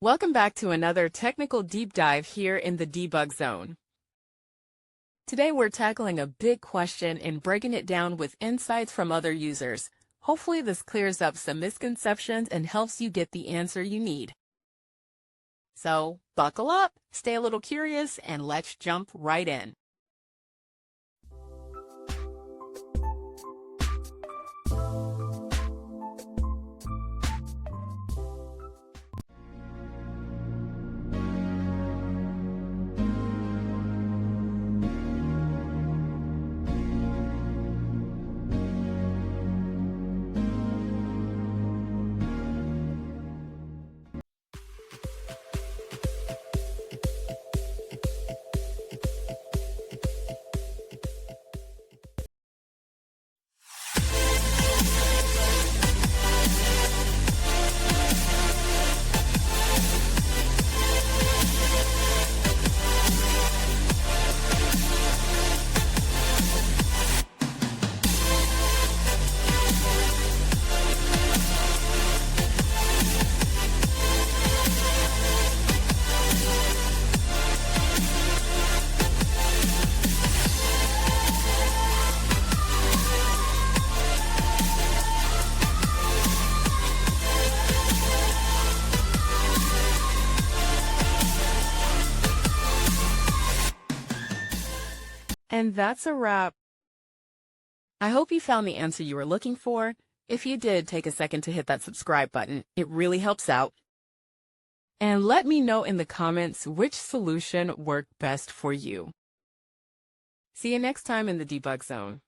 Welcome back to another technical deep dive here in the debug zone. Today we're tackling a big question and breaking it down with insights from other users. Hopefully this clears up some misconceptions and helps you get the answer you need. So buckle up, stay a little curious, and let's jump right in. And that's a wrap. I hope you found the answer you were looking for. If you did, take a second to hit that subscribe button. It really helps out. And let me know in the comments which solution worked best for you. See you next time in the debug zone.